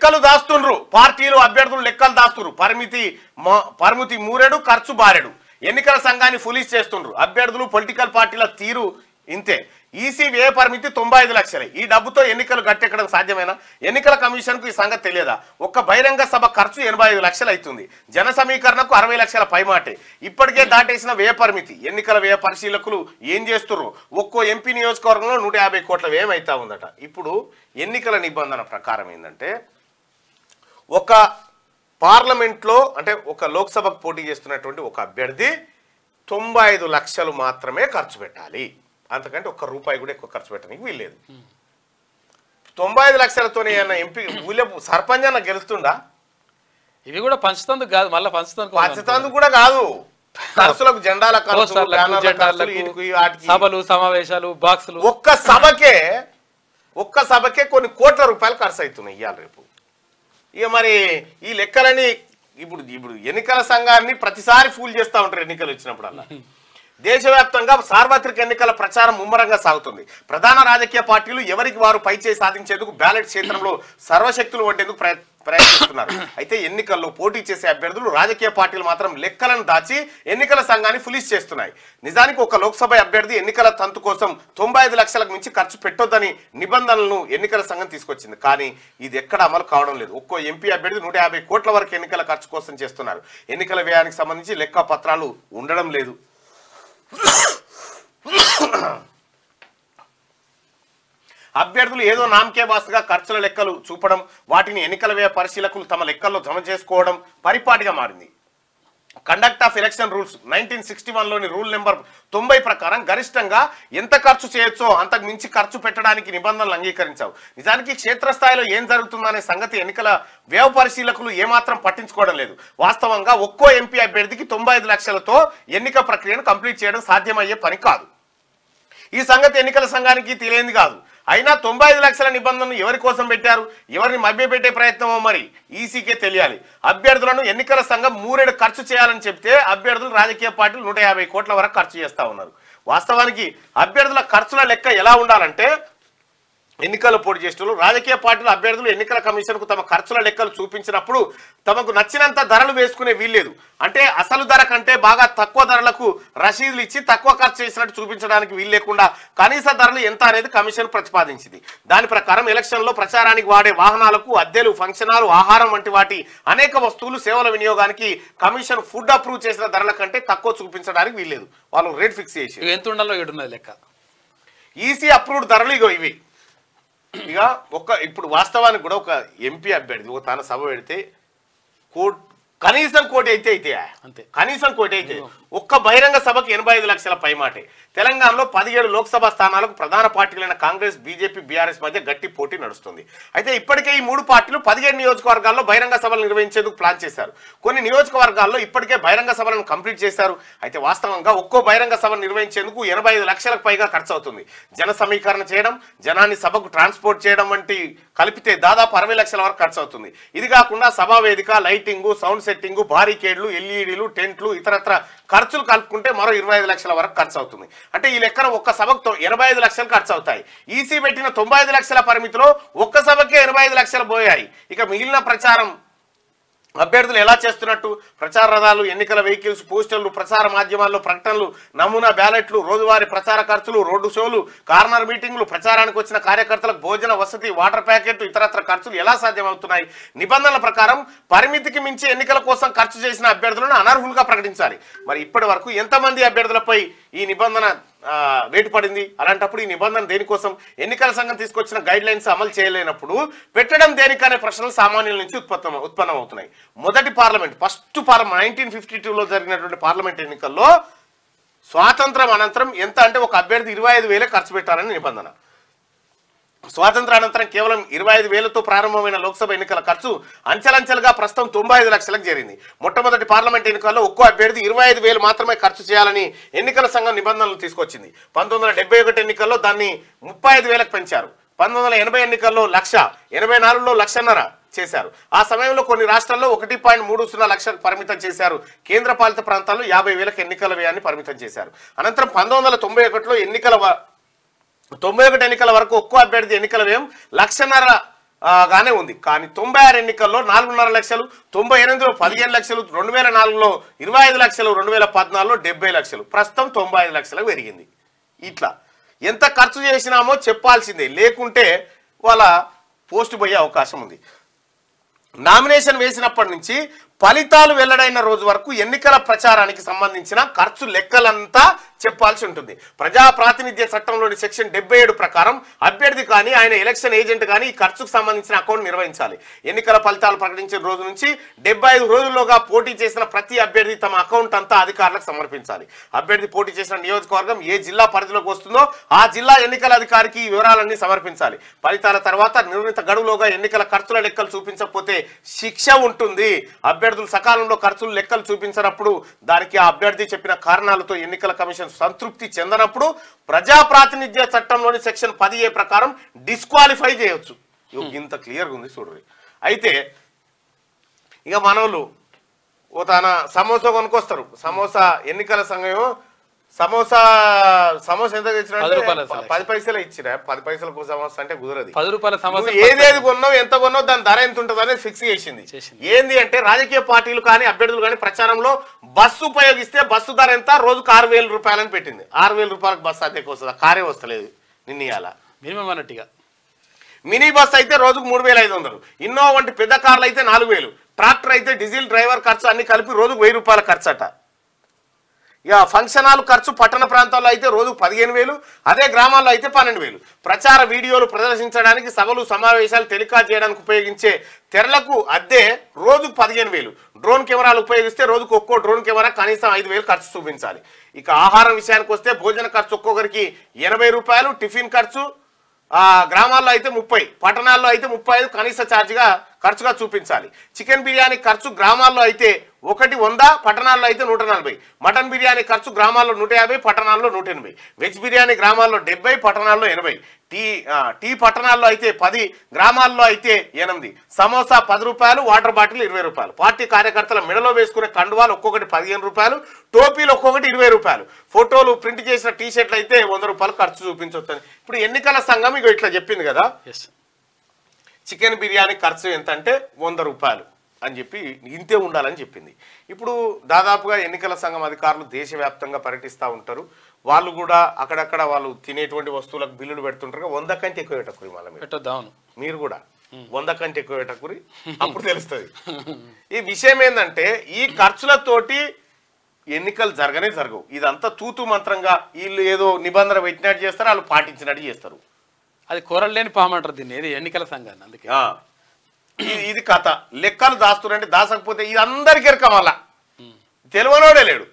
లెక్కలు దాస్తుండ్రు, పార్టీలు అభ్యర్థులు లెక్కలు దాస్తున్నారు. పరిమితి మూరెడు, ఖర్చు బారెడు. ఎన్నికల సంఘాన్ని ఫులిష్ చేస్తుండ్రు. అభ్యర్థులు పొలిటికల్ పార్టీల తీరు ఇంతే. ఈసీ వ్యయ పరిమితి 95 లక్షలే. ఈ డబ్బుతో ఎన్నికలు గట్టెక్కడం సాధ్యమేనా? ఎన్నికల కమిషన్కు ఈ సంగతి తెలియదా? ఒక్క బహిరంగ సభ ఖర్చు 85 లక్షలు అవుతుంది. జన సమీకరణకు 60 లక్షల పైమాటే. ఇప్పటికే దాటేసిన వ్యయ పరిమితి. ఎన్నికల వ్యయ పరిశీలకులు ఏం చేస్తున్నారు? ఒక్కో ఎంపీ నియోజకవర్గంలో 150 కోట్ల వ్యయం అవుతా ఉందట. ఇప్పుడు ఎన్నికల నిబంధన ప్రకారం ఏంటంటే, ఒక పార్లమెంట్లో అంటే ఒక లోక్సభకు పోటీ చేస్తున్నటువంటి ఒక అభ్యర్థి 95 లక్షలు మాత్రమే ఖర్చు పెట్టాలి. అంతకంటే ఒక్క రూపాయి కూడా ఎక్కువ ఖర్చు పెట్టడానికి వీల్లేదు. 95 లక్షలతోనే అన్న ఎంపీ సర్పంచ్ అన్న గెలుస్తుండా? ఇవి కూడా పంచుతందుకు కాదు, మళ్ళీ పంచుతందుకు కూడా కాదు. ఖర్చులకు జెండాల ఖర్చు, సభలు సమావేశాలు బాక్సులు ఒక్క సభకే కొన్ని కోట్ల రూపాయలు ఖర్చు అవుతున్నాయి ఇవాళ రేపు. ఇక మరి ఈ లెక్కలని ఇప్పుడు ఎన్నికల సంఘాన్ని ప్రతిసారి ఫూల్ చేస్తూ ఉంటారు ఎన్నికలు వచ్చినప్పుడల్లా. దేశవ్యాప్తంగా సార్వత్రిక ఎన్నికల ప్రచారం ముమ్మరంగా సాగుతుంది. ప్రధాన రాజకీయ పార్టీలు ఎవరికి వారు పైచేయి సాధించేందుకు బ్యాలెట్ క్షేత్రంలో సర్వశక్తులు వడ్డేందుకు ప్రయత్నిస్తున్నారు. అయితే ఎన్నికల్లో పోటీ చేసే అభ్యర్థులు రాజకీయ పార్టీలు మాత్రం లెక్కలను దాచి ఎన్నికల సంఘాన్ని ఫులిష్ చేస్తున్నాయి. నిజానికి ఒక లోక్సభ అభ్యర్థి ఎన్నికల తంతు కోసం 95 లక్షలకు మించి ఖర్చు పెట్టొద్దని నిబంధనలను ఎన్నికల సంఘం తీసుకొచ్చింది. కానీ ఇది ఎక్కడ అమలు కావడం లేదు. ఒక్కో ఎంపీ అభ్యర్థి 150 కోట్ల వరకు ఎన్నికల ఖర్చు కోసం చేస్తున్నారు. ఎన్నికల వ్యయానికి సంబంధించి లెక్క పత్రాలు ఉండడం లేదు. అభ్యర్థులు ఏదో నామకే వాస్తుగా ఖర్చుల లెక్కలు చూపడం, వాటిని ఎన్నికల వ్యయ పరిశీలకులు తమ లెక్కల్లో జమ చేసుకోవడం పరిపాటిగా మారింది. కండక్ట్ ఆఫ్ ఎలక్షన్ రూల్స్ 1961లోని రూల్ నెంబర్ 90 ప్రకారం గరిష్టంగా ఎంత ఖర్చు చేయొచ్చో అంతకు మించి ఖర్చు పెట్టడానికి నిబంధనలు అంగీకరించావు. నిజానికి క్షేత్రస్థాయిలో ఏం జరుగుతుందనే సంగతి ఎన్నికల వ్యయ పరిశీలకులు ఏమాత్రం పట్టించుకోవడం లేదు. వాస్తవంగా ఒక్కో ఎంపీ అభ్యర్థికి 95 లక్షలతో ఎన్నిక ప్రక్రియను కంప్లీట్ చేయడం సాధ్యమయ్యే పని కాదు. ఈ సంగతి ఎన్నికల సంఘానికి తెలియంది కాదు. అయినా 95 లక్షల నిబంధనలు ఎవరి కోసం పెట్టారు, ఎవరిని మభ్యపెట్టే ప్రయత్నమో మరి ఈసీకే తెలియాలి. అభ్యర్థులను ఎన్నికల సంఘం 3 ఖర్చు చేయాలని చెప్తే అభ్యర్థులు రాజకీయ పార్టీలు 150 కోట్ల వరకు ఖర్చు చేస్తూ ఉన్నారు. వాస్తవానికి అభ్యర్థుల ఖర్చుల లెక్క ఎలా ఉండాలంటే, ఎన్నికల్లో పోటీ చేస్తున్నారు రాజకీయ పార్టీలు అభ్యర్థులు ఎన్నికల కమిషన్కు తమ ఖర్చుల లెక్కలు చూపించినప్పుడు తమకు నచ్చినంత ధరలు వేసుకునే వీల్లేదు. అంటే అసలు ధర కంటే బాగా తక్కువ ధరలకు రసీదులు ఇచ్చి తక్కువ ఖర్చు చేసినట్టు చూపించడానికి వీలు లేకుండా కనీస ధరలు ఎంత అనేది కమిషన్ ప్రతిపాదించింది. దాని ప్రకారం ఎలక్షన్లో ప్రచారానికి వాడే వాహనాలకు అద్దెలు, ఫంక్షన్ హాల్, ఆహారం వంటి వాటి అనేక వస్తువులు సేవల వినియోగానికి కమిషన్ ఫుడ్ అప్రూవ్ చేసిన ధరల కంటే తక్కువ చూపించడానికి వీల్లేదు. వాళ్ళు రేట్ ఫిక్స్ చేసి ఎంత ఉండాలో ఏడున్నది లెక్క. ఈసీ అప్రూవ్డ్ ధరలు ఇగో ఇవి. ఇక ఇప్పుడు వాస్తవానికి కూడా ఒక ఎంపీ అభ్యర్థి ఒక తన సభ పెడితే కనీసం కోటి అయితే అంతే, కనీసం కోటి అయితే ఒక్క బహిరంగ సభకు 85 లక్షల పైమాటే. తెలంగాణలో 17 లోక్సభ స్థానాలకు ప్రధాన పార్టీలైన కాంగ్రెస్, బీజేపీ, బీఆర్ఎస్ మధ్య గట్టి పోటీ నడుస్తుంది. అయితే ఇప్పటికే ఈ 3 పార్టీలు 17 నియోజకవర్గాల్లో బహిరంగ సభలు నిర్వహించేందుకు ప్లాన్ చేశారు. కొన్ని నియోజకవర్గాల్లో ఇప్పటికే బహిరంగ సభలను కంప్లీట్ చేశారు. అయితే వాస్తవంగా ఒక్కో బహిరంగ సభ నిర్వహించేందుకు 85 లక్షలకు పైగా ఖర్చు అవుతుంది. జన సమీకరణ చేయడం, జనాన్ని సభకు ట్రాన్స్పోర్ట్ చేయడం వంటి కలిపితే దాదాపు 60 లక్షల వరకు ఖర్చు అవుతుంది. ఇది కాకుండా సభా వేదిక, లైటింగ్, సౌండ్ సెట్టింగ్, బారికేడ్లు, ఎల్ఈడీలు, టెంట్లు, ఇతరత్ర ఖర్చులు కలుపుకుంటే మరో 25 లక్షల వరకు ఖర్చు అవుతుంది. అంటే ఈ లెక్కన ఒక్క సభకు 85 లక్షలు ఖర్చు అవుతాయి. ఈసీ పెట్టిన 95 లక్షల పరిమితిలో ఒక్క సభకే 85 లక్షలు పోయాయి. ఇక మిగిలిన ప్రచారం అభ్యర్థులు ఎలా చేస్తున్నట్టు ప్రచార రథాలు, ఎన్నికల వెహికల్స్, పోస్టర్లు, ప్రచార మాధ్యమాల్లో ప్రకటనలు, నమూనా బ్యాలెట్లు, రోజువారీ ప్రచార ఖర్చులు, రోడ్డు షోలు, కార్నర్ మీటింగ్లు, ప్రచారానికి వచ్చిన కార్యకర్తలకు భోజన వసతి, వాటర్ ప్యాకెట్, ఇతరత్ర ఖర్చులు ఎలా సాధ్యమవుతున్నాయి? నిబంధనల ప్రకారం పరిమితికి మించి ఎన్నికల కోసం ఖర్చు చేసిన అభ్యర్థులను అనర్హులుగా ప్రకటించాలి. మరి ఇప్పటి వరకు ఎంతమంది అభ్యర్థులపై ఈ నిబంధన వేటు పడింది? అలాంటప్పుడు ఈ నిబంధన దేనికోసం? ఎన్నికల సంఘం తీసుకొచ్చిన గైడ్ లైన్స్ అమలు చేయలేనప్పుడు పెట్టడం దేనికనే ప్రశ్నలు సామాన్యుల నుంచి ఉత్పన్నమవుతున్నాయి. మొదటి పార్లమెంట్, ఫస్ట్ పార్లమెంట్ 1952లో జరిగినటువంటి పార్లమెంట్ ఎన్నికల్లో స్వాతంత్రం అనంతరం ఎంత అంటే ఒక అభ్యర్థి 25,000 ఖర్చు పెట్టాలని నిబంధన. స్వాతంత్ర అనంతరం కేవలం 25,000తో ప్రారంభమైన లోక్సభ ఎన్నికల ఖర్చు అంచెలంచెలుగా ప్రస్తుతం 95 లక్షలకు చేరింది. మొట్టమొదటి పార్లమెంట్ ఎన్నికల్లో ఒక్కో అభ్యర్థి 25,000 మాత్రమే ఖర్చు చేయాలని ఎన్నికల సంఘం నిబంధనలు తీసుకొచ్చింది. 1971 ఎన్నికల్లో దాన్ని 35,000కు పెంచారు. 1980 ఎన్నికల్లో 1,00,000, 84లో 1,50,000 చేశారు. ఆ సమయంలో కొన్ని రాష్ట్రాల్లో 1.30 లక్షలకు పరిమితం చేశారు. కేంద్ర పాలిత ప్రాంతాల్లో 50,000కు ఎన్నికల వ్యయాన్ని పరిమితం చేశారు. అనంతరం 1991 ఎన్నికల వరకు ఒక్కో అభ్యర్థి ఎన్నికల వ్యయం 1,50,000 గానే ఉంది. కానీ 96 ఎన్నికల్లో 4.5 లక్షలు, 98లో 15 లక్షలు, 2004లో 25 లక్షలు, 2014లో 70 లక్షలు, ప్రస్తుతం 95 లక్షలకు పెరిగింది. ఇట్లా ఎంత ఖర్చు చేసినామో చెప్పాల్సిందే, లేకుంటే వాళ్ళ పోస్ట్ పోయే అవకాశం ఉంది. నామినేషన్ వేసినప్పటి నుంచి ఫలితాలు వెల్లడైన రోజు వరకు ఎన్నికల ప్రచారానికి సంబంధించిన ఖర్చు లెక్కలంతా చెప్పాల్సి ఉంటుంది. ప్రజా ప్రాతినిధ్య చట్టంలోని సెక్షన్ 77 ప్రకారం అభ్యర్థి కానీ ఆయన ఎలక్షన్ ఏజెంట్ కానీ ఈ ఖర్చుకు సంబంధించిన అకౌంట్ నిర్వహించాలి. ఎన్నికల ఫలితాలు ప్రకటించిన రోజు నుంచి 75 రోజుల్లోగా పోటీ చేసిన ప్రతి అభ్యర్థి తమ అకౌంట్ అంతా అధికారులకు సమర్పించాలి. అభ్యర్థి పోటీ చేసిన నియోజకవర్గం ఏ జిల్లా పరిధిలోకి వస్తుందో ఆ జిల్లా ఎన్నికల అధికారికి ఈ వివరాలన్నీ సమర్పించాలి. ఫలితాల తర్వాత నిర్ణీత గడువులోగా ఎన్నికల ఖర్చుల లెక్కలు చూపించకపోతే శిక్ష ఉంటుంది. అభ్యర్థులు సకాలంలో ఖర్చులు లెక్కలు చూపించినప్పుడు దానికి ఆ అభ్యర్థి చెప్పిన కారణాలతో ఎన్నికల కమిషన్ సంతృప్తి చెందనప్పుడు ప్రజా ప్రాతినిధ్య చట్టంలోని సెక్షన్ 10A ప్రకారం డిస్క్వాలిఫై చేయొచ్చు. ఇంత క్లియర్గా ఉంది చూడండి. అయితే ఇక మనోళ్ళు ఓ తన సమోసా కొనుక్కొస్తారు. సమోసా ఎన్నికల సంఘం సమోసా ఎంత ఇచ్చినా 10 పైసలు ఇచ్చిరా. 10 పైసలకు సమోసా అంటే కుదరదు. 10 రూపాయల సమోసా ఏదేది కొన్నావు ఎంత కొన్నావు దాని ధర ఎంత ఉంటుంది అనేది ఫిక్స్ చేసింది. ఏంది అంటే రాజకీయ పార్టీలు కానీ అభ్యర్థులు కానీ ప్రచారంలో బస్సు ఉపయోగిస్తే బస్సు ధర ఎంత రోజుకు 6,000 రూపాయలని పెట్టింది. 6,000 రూపాయలకు బస్సు అద్దెకి వస్తుంది, కారే వస్తలేదు. నిన్న ఇవాళ మినిమం అన్నట్టుగా మినీ బస్ అయితే రోజుకు 3,500, ఇన్నోవా వంటి పెద్ద కార్లు అయితే 4,000, ట్రాక్టర్ అయితే డీజిల్ డ్రైవర్ ఖర్చు అన్ని కలిపి రోజుకు 1,000 రూపాయల ఖర్చు అట. ఇక ఫంక్షన్ హాల్ ఖర్చు పట్టణ ప్రాంతాల్లో అయితే రోజుకు 15,000, అదే గ్రామాల్లో అయితే 12,000. ప్రచార వీడియోలు ప్రదర్శించడానికి సభలు సమావేశాలు టెలికాస్ట్ చేయడానికి ఉపయోగించే తెరలకు అద్దె రోజుకు 15,000. డ్రోన్ కెమెరాలు ఉపయోగిస్తే రోజుకు ఒక్కో డ్రోన్ కెమెరా కనీసం 5,000 ఖర్చు చూపించాలి. ఇక ఆహారం విషయానికి వస్తే భోజన ఖర్చు ఒక్కొక్కరికి 80 రూపాయలు, టిఫిన్ ఖర్చు గ్రామాల్లో అయితే 30, పట్టణాల్లో అయితే 35 కనీస ఛార్జ్గా ఖర్చుగా చూపించాలి. చికెన్ బిర్యానీ ఖర్చు గ్రామాల్లో అయితే 100, పట్టణాల్లో అయితే 140. మటన్ బిర్యానీ ఖర్చు గ్రామాల్లో 150, పట్టణాల్లో 180. వెజ్ బిర్యానీ గ్రామాల్లో 70, పట్టణాల్లో 80. టీ పట్టణాల్లో అయితే 10, గ్రామాల్లో అయితే 8. సమోసా 10 రూపాయలు, వాటర్ బాటిల్ 20 రూపాయలు. పార్టీ కార్యకర్తల మెడలో వేసుకునే కండువాలు ఒక్కొక్కటి 15 రూపాయలు, టోపీలు ఒక్కొక్కటి 20 రూపాయలు. ఫోటోలు ప్రింట్ చేసిన టీ షర్ట్లు అయితే 100 రూపాయలు ఖర్చు చూపించవచ్చు. ఇప్పుడు ఎన్నికల సంఘం ఇక ఇట్లా చెప్పింది కదా, చికెన్ బిర్యానీ ఖర్చు ఎంత అంటే 100 రూపాయలు అని చెప్పి ఇంతే ఉండాలని చెప్పింది. ఇప్పుడు దాదాపుగా ఎన్నికల సంఘం అధికారులు దేశవ్యాప్తంగా పర్యటిస్తూ ఉంటారు. వాళ్ళు కూడా అక్కడక్కడ వాళ్ళు తినేటువంటి వస్తువులకు బిల్లులు పెడుతుంటారు. 100 కంటే ఎక్కువ పెట్టకురి, మళ్ళీ మీరు కూడా 100 కంటే ఎక్కువ పెట్టకురి, అప్పుడు తెలుస్తుంది. ఈ విషయం ఏంటంటే ఈ ఖర్చులతోటి ఎన్నికలు జరగవు. ఇదంతా తూతు మంత్రంగా వీళ్ళు ఏదో నిబంధన పెట్టినట్టు చేస్తారు, వాళ్ళు పాటించినట్టు చేస్తారు. అది కూరలేని పామంటారు దీన్ని, ఏది ఎన్నికల సంఘాన్ని. అందుకే ఇది కథ. లెక్కలు దాస్తురంటే దాసకపోతే ఇది అందరికీ ఎరక, మళ్ళా తెలివనోడే లేడు.